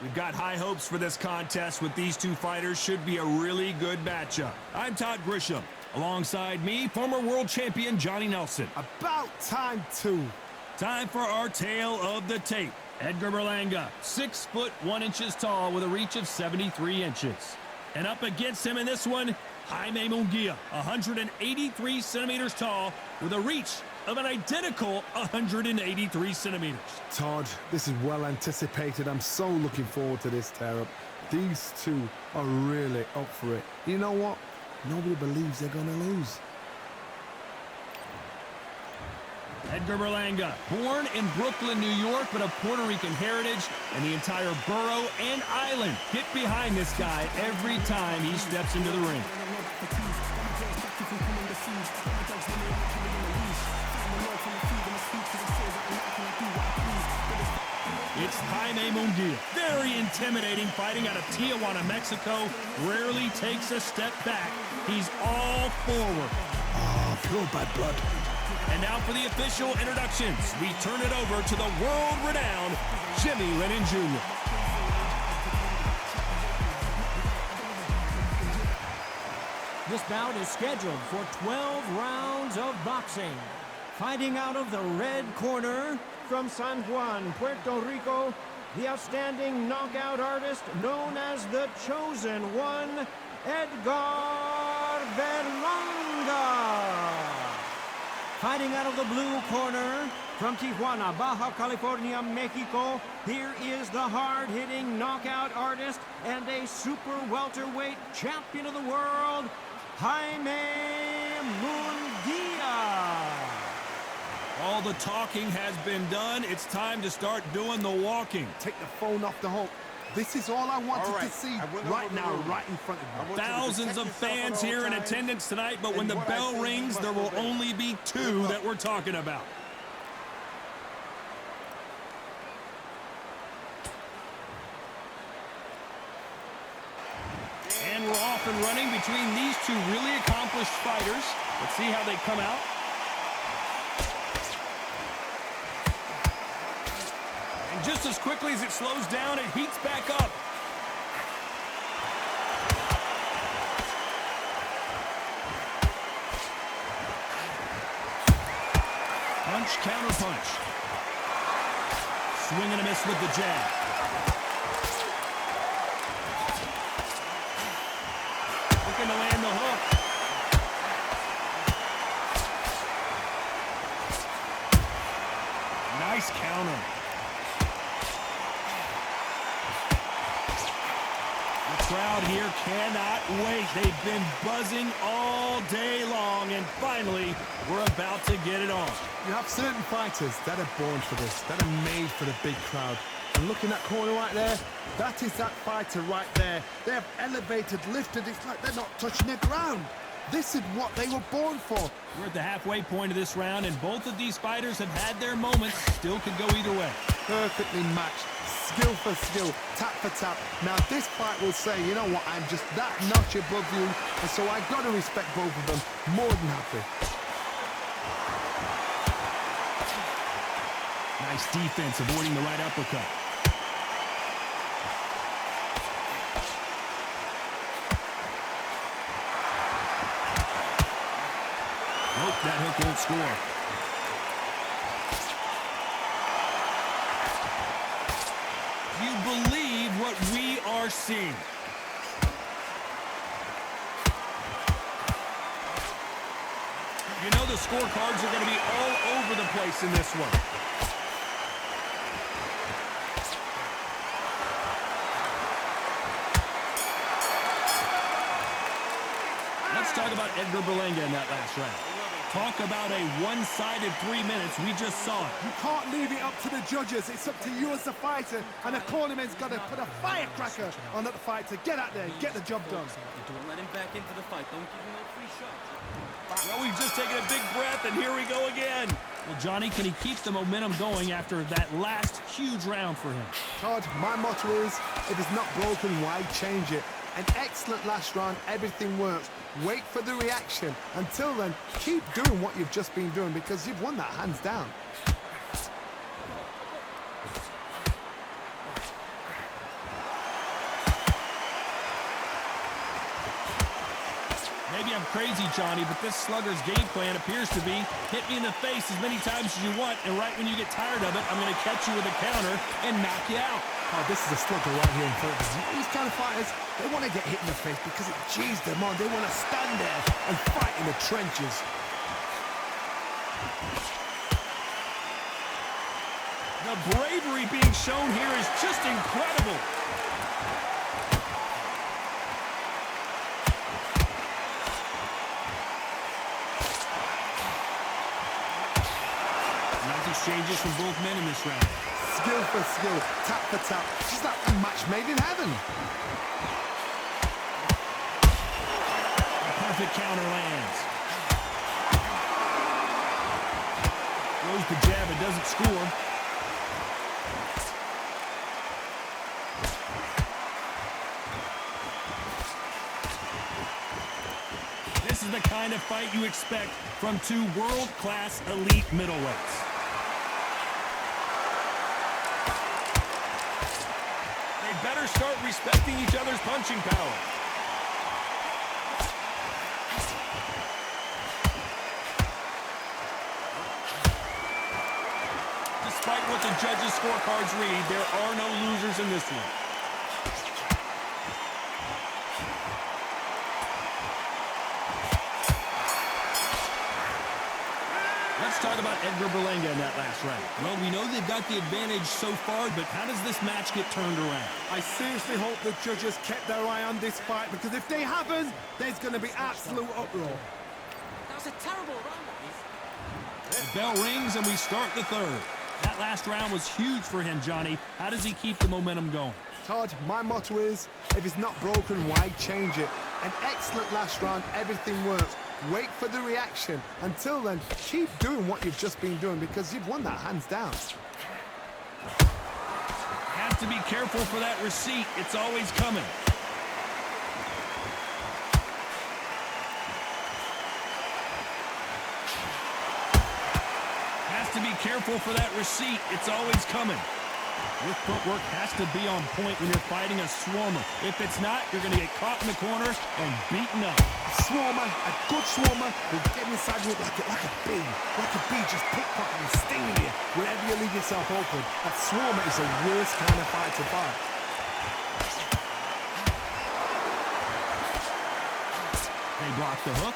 We've got high hopes for this contest with these two fighters. Should be a really good matchup. I'm Todd Grisham. Alongside me, former world champion Johnny Nelson. About time, too. Time for our tale of the tape. Edgar Berlanga, 6 foot 1 inches tall with a reach of 73 inches. And up against him in this one, Jaime Munguia, 183 centimeters tall with a reach of an identical 183 centimeters. Todd, this is well anticipated. I'm so looking forward to this tear-up. These two are really up for it. You know what? Nobody believes they're going to lose. Edgar Berlanga, born in Brooklyn, New York, but of Puerto Rican heritage, and the entire borough and island get behind this guy every time he steps into the ring. It's Jaime Munguia. Very intimidating, fighting out of Tijuana, Mexico. Rarely takes a step back. He's all forward. Oh, fueled by blood. And now for the official introductions. We turn it over to the world-renowned Jimmy Lennon Jr. This bout is scheduled for 12 rounds of boxing. Fighting out of the red corner, from San Juan, Puerto Rico, the outstanding knockout artist known as the Chosen One, Edgar Berlanga. Fighting out of the blue corner, from Tijuana, Baja California, Mexico, here is the hard-hitting knockout artist and a super welterweight champion of the world, Jaime Munguia. All the talking has been done. It's time to start doing the walking. Take the phone off the hook. This is all I wanted to see right now, right in front of me. Thousands of fans here in attendance tonight, but when the bell rings, there will only be 2 that we're talking about. And we're off and running between these two really accomplished fighters. Let's see how they come out. And just as quickly as it slows down, it heats back up. Punch, counter punch. Swing and a miss with the jab. Looking to land the hook. Nice counter. The crowd here cannot wait. They've been buzzing all day long, and finally, we're about to get it on. You have certain fighters that are born for this, that are made for the big crowd. And look in that corner right there, that is that fighter right there. They have elevated, lifted, it's like they're not touching the ground. This is what they were born for. We're at the halfway point of this round, and both of these fighters have had their moments. Still could go either way. Perfectly matched, skill for skill, tap for tap. Now this fight will say, you know what, I'm just that notch above you, and so I got to respect both of them. More than happy. Nice defense, avoiding the right uppercut. Nope, that hook won't score. Do you believe what we are seeing? You know the scorecards are going to be all over the place in this one. Let's talk about Edgar Berlanga in that last round. Talk about a one-sided 3 minutes. We just saw it. You can't leave it up to the judges. It's up to you as the fighter, and the cornerman's got to put a firecracker on that fighter. Get out there, get the job done. Don't let him back into the fight. Don't give him no free shot. Well, we've just taken a big breath, and here we go again. Well, Johnny, can he keep the momentum going after that last huge round for him? Todd, my motto is, if it's not broken, why change it? An excellent last round, everything works. Wait for the reaction. Until then, keep doing what you've just been doing because you've won that hands down. I'm crazy, Johnny, but this slugger's game plan appears to be hit me in the face as many times as you want, and right when you get tired of it, I'm going to catch you with a counter and knock you out. Oh, this is a slugger right here in front of us. These kind of fighters, they want to get hit in the face because it G's them on. They want to stand there and fight in the trenches. The bravery being shown here is just incredible. Nice exchanges from both men in this round. Skill for skill, tap for tap. It's like a match made in heaven. A perfect counter lands. Throws the jab and doesn't score. This is the kind of fight you expect from two world-class elite middleweights. They better start respecting each other's punching power. Despite what the judges' scorecards read, there are no losers in this one. Let's talk about Edgar Berlanga in that last round. Well, we know they've got the advantage so far, but how does this match get turned around? I seriously hope the judges kept their eye on this fight, because if they haven't, there's going to be absolute uproar. That was a terrible round. The bell rings and we start the third. That last round was huge for him, Johnny. How does he keep the momentum going? Todd, my motto is, if it's not broken, why change it? An excellent last round, everything works. Wait for the reaction. Until then, keep doing what you've just been doing, because you've won that hands down. Have to be careful for that receipt. It's always coming. Has to be careful for that receipt. It's always coming. Your footwork has to be on point when you're fighting a swarmer. If it's not, you're going to get caught in the corner and beaten up. A swarmer, a good swarmer, will get inside you like a bee. Like a bee, just pickpocketing and stinging you wherever you leave yourself open. A swarmer is the worst kind of fight to fight. They block the hook.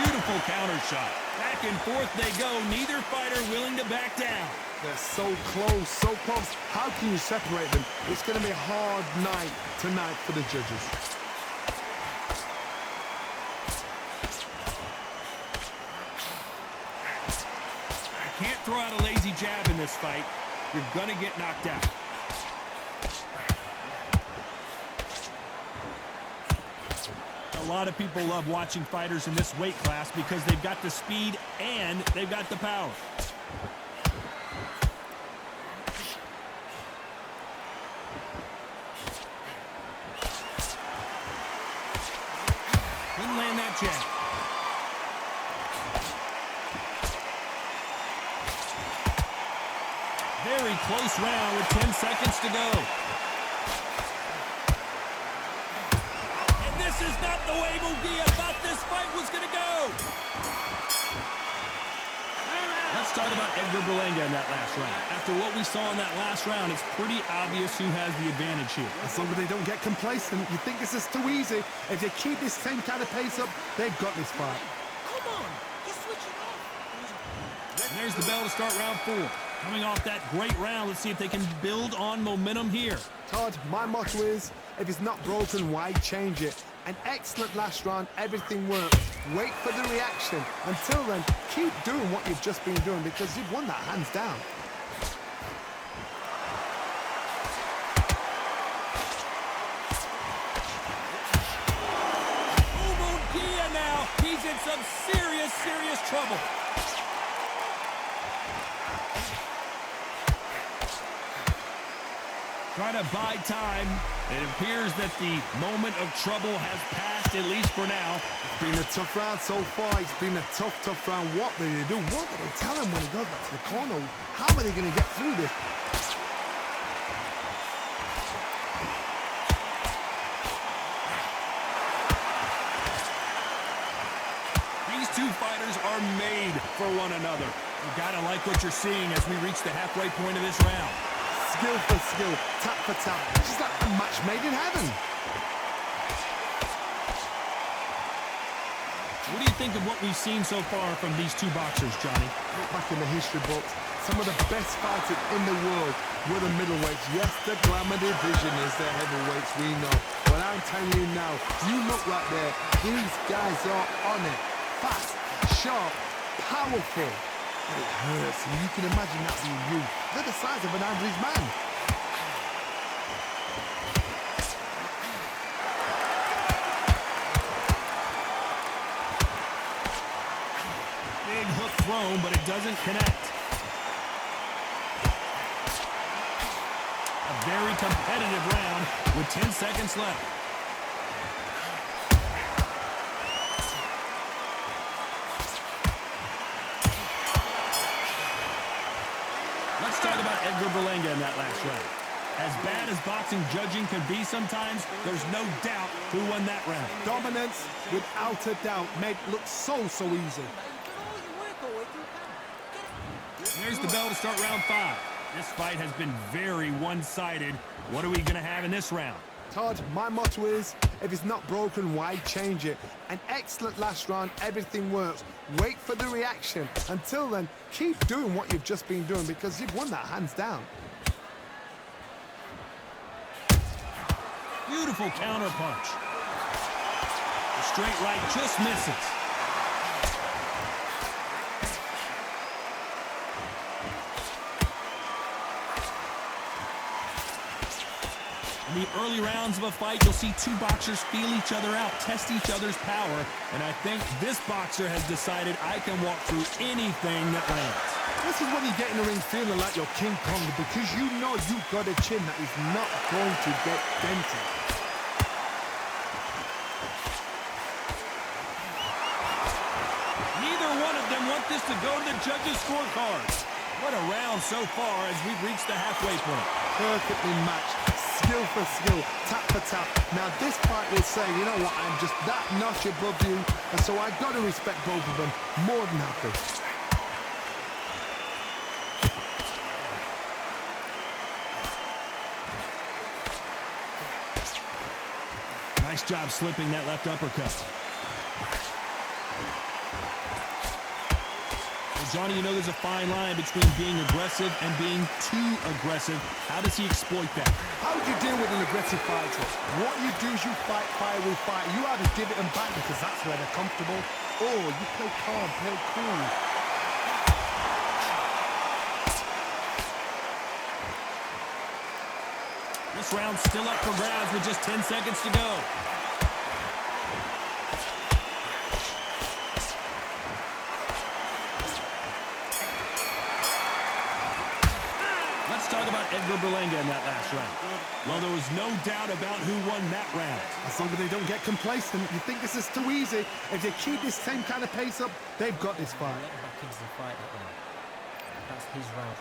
Beautiful counter shot. Back and forth they go. Neither fighter willing to back down. They're so close, so close. How can you separate them? It's going to be a hard night tonight for the judges. Can't throw out a lazy jab in this fight. You're going to get knocked out. A lot of people love watching fighters in this weight class because they've got the speed and they've got the power. Couldn't land that jab. Very close round with 10 seconds to go. And this is not the way Munguia thought this fight was going to go. Let's talk about Edgar Berlanga in that last round. After what we saw in that last round, it's pretty obvious who has the advantage here. As long as they don't get complacent, you think this is too easy. If they keep this same kind of pace up, they've got this fight. Come on, just switch it off. And there's the bell to start round 4. Coming off that great round, let's see if they can build on momentum here. Todd, my motto is, if it's not broken, why change it? An excellent last round, everything works. Wait for the reaction. Until then, keep doing what you've just been doing, because you've won that hands down. Munguia now, he's in some serious trouble. Trying to buy time. It appears that the moment of trouble has passed, at least for now. It's been a tough round so far. It's been a tough round. What do they do? What do they tell him when he goes back to the corner? How are they going to get through this? for one another. You gotta like what you're seeing as we reach the halfway point of this round. Skill for skill, tap for tap. It's just like a match made in heaven. What do you think of what we've seen so far from these two boxers, Johnny? Look back in the history books, some of the best fighters in the world were the middleweights. Yes, the glamour division is the heavyweights, we know. But I'm telling you now, you look right there, these guys are on it. Fast, sharp, powerful. But it hurts, and you can imagine that being you. They're the size of an average man. Big hook thrown, but it doesn't connect. A very competitive round with 10 seconds left. Let's talk about Edgar Berlanga in that last round. As bad as boxing judging can be sometimes, there's no doubt who won that round. Dominance, without a doubt, made it look so easy. There's the bell to start round 5. This fight has been very one-sided. What are we going to have in this round? Todd, my motto is, if it's not broken, why change it? An excellent last round, everything works. Wait for the reaction. Until then, keep doing what you've just been doing because you've won that hands down. Beautiful counter punch. The straight right just misses. In the early rounds of a fight, you'll see two boxers feel each other out, test each other's power, and I think this boxer has decided I can walk through anything that lands. This is when you get in the ring feeling like you're King Kong because you know you've got a chin that is not going to get dented. Neither one of them want this to go to the judges' scorecards. What a round so far as we've reached the halfway point. Perfectly matched. Skill for skill, tap for tap. Now this fight will say, you know what, I'm just that notch above you, and so I've got to respect both of them. More than happy. Nice job slipping that left uppercut. Johnny, you know there's a fine line between being aggressive and being too aggressive. How does he exploit that? How do you deal with an aggressive fighter? What you do is you fight fire with fire. You either give it them back because that's where they're comfortable, or you play calm, play cool. This round's still up for grabs with just 10 seconds to go. Talk about Edgar Berlanga in that last round. Well, there was no doubt about who won that round. As long as they don't get complacent, you think this is too easy. If they keep this same kind of pace up, they've got this fight. Back into the fight. That's his round.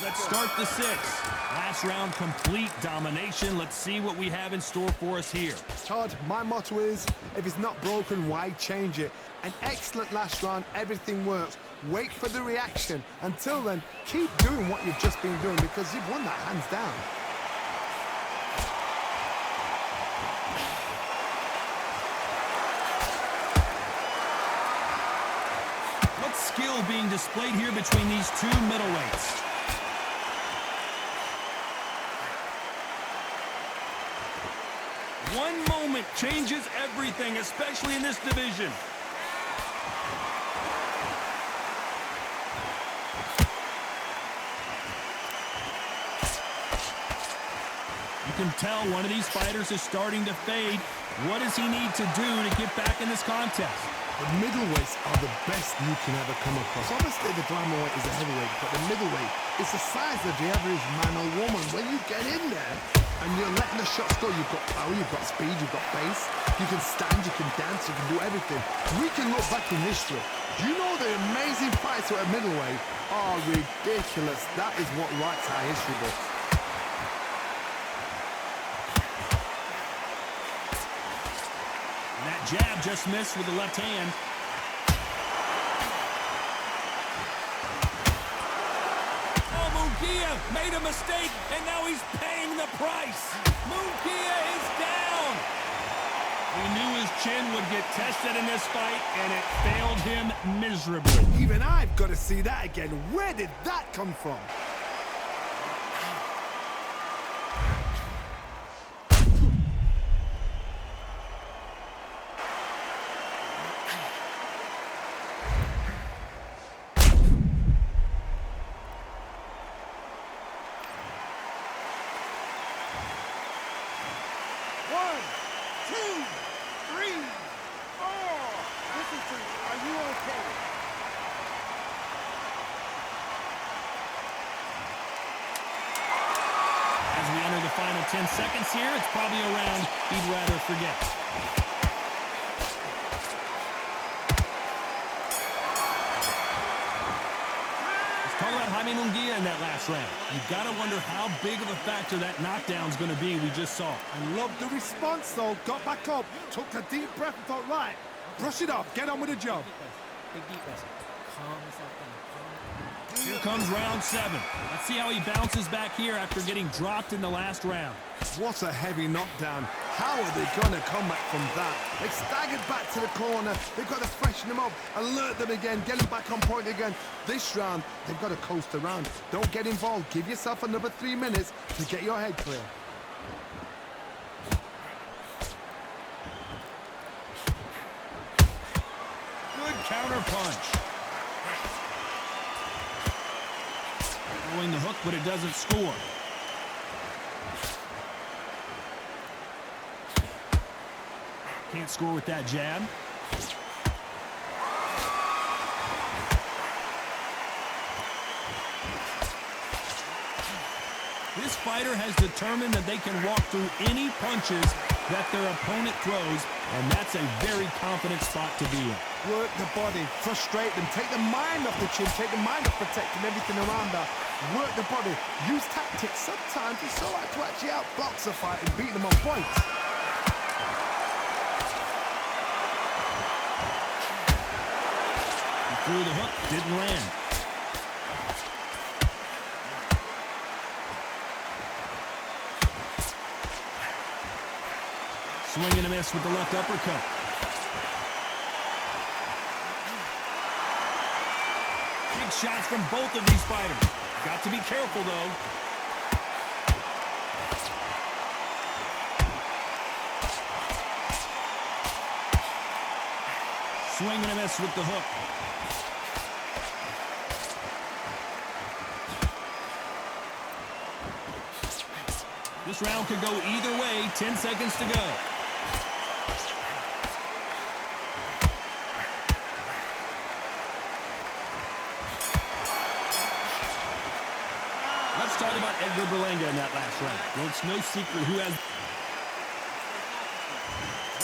Let's start the 6th. Last round, complete domination. Let's see what we have in store for us here. Todd, my motto is, if it's not broken, why change it? An excellent last round, everything works. Wait for the reaction. Until then, keep doing what you've just been doing because you've won that hands down. What skill being displayed here between these two middleweights? One moment changes everything, especially in this division. You can tell one of these fighters is starting to fade. What does he need to do to get back in this contest? The middleweights are the best you can ever come across. Obviously, the glamour weight is a heavyweight, but the middleweight is the size of the average man or woman. When you get in there and you're letting the shots go, you've got power, you've got speed, you've got pace. You can stand, you can dance, you can do everything. We can look back in history. Do you know the amazing fights at middleweight are ridiculous? That is what writes our history books. That jab just missed with the left hand. mistake, and now he's paying the price. Munguia is down. He knew his chin would get tested in this fight, and it failed him miserably. Even I've got to see that again. Where did that come from? As we enter the final 10 seconds here, it's probably a round he'd rather forget. Let's talk about Jaime Munguia in that last round. You've got to wonder how big of a factor that knockdown's going to be we just saw. I love the response, though. Got back up, took a deep breath and thought, right, brush it off, get on with the job. Big deep breath. Calm yourself down. Here comes round 7. Let's see how he bounces back here after getting dropped in the last round. What a heavy knockdown. How are they going to come back from that? They staggered back to the corner. They've got to freshen them up, alert them again, get them back on point again. This round, they've got to coast around. Don't get involved. Give yourself another 3 minutes to get your head clear. Good counter punch. Throwing the hook, but it doesn't score. Can't score with that jab. This fighter has determined that they can walk through any punches that their opponent throws, and that's a very confident spot to be in. Work the body, frustrate them, take the mind off the chin, take the mind off protecting everything around that. Work the body, use tactics. Sometimes it's all right to actually outbox a fight and beat them on points. He threw the hook, didn't land. Swing and a miss with the left uppercut. Big shots from both of these fighters. Got to be careful, though. Swing and a miss with the hook. This round could go either way. 10 seconds to go. Let's talk about Edgar Berlanga in that last round. Well, it's no secret who has...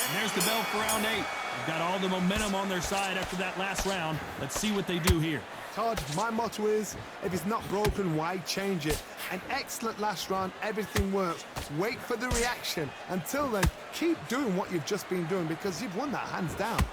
And there's the bell for round 8. They've got all the momentum on their side after that last round. Let's see what they do here. Todd, my motto is, if it's not broken, why change it? An excellent last round, everything works. Wait for the reaction. Until then, keep doing what you've just been doing because you've won that hands down.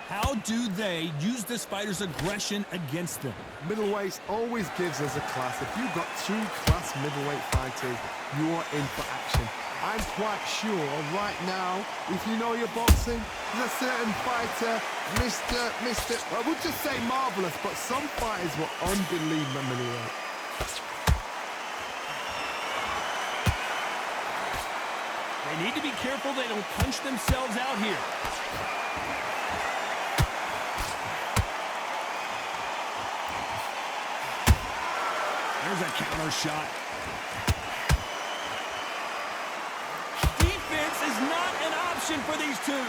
How do they use this fighter's aggression against them? Middleweight always gives us a class. If you've got 2 class middleweight fighters, you're in for action. I'm quite sure right now, if you know your boxing, there's a certain fighter, Mr. I would just say marvelous, but some fighters were unbelievable middleweight. They need to be careful they don't punch themselves out here. There's a counter shot. Defense is not an option for these two.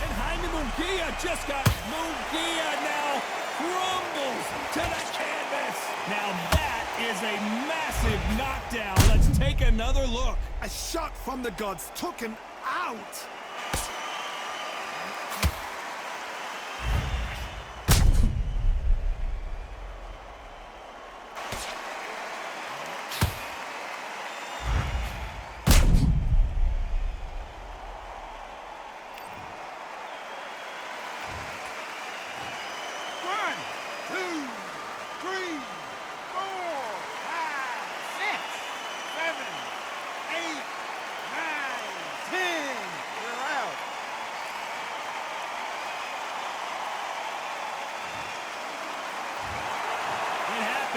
And Jaime Munguia just got... Munguia now crumbles to the canvas. Now that is a massive knockdown. Let's take another look. A shot from the gods took him out.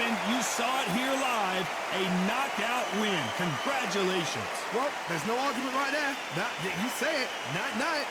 And you saw it here live, a knockout win. Congratulations. Well, there's no argument right there. You say it. Night-night.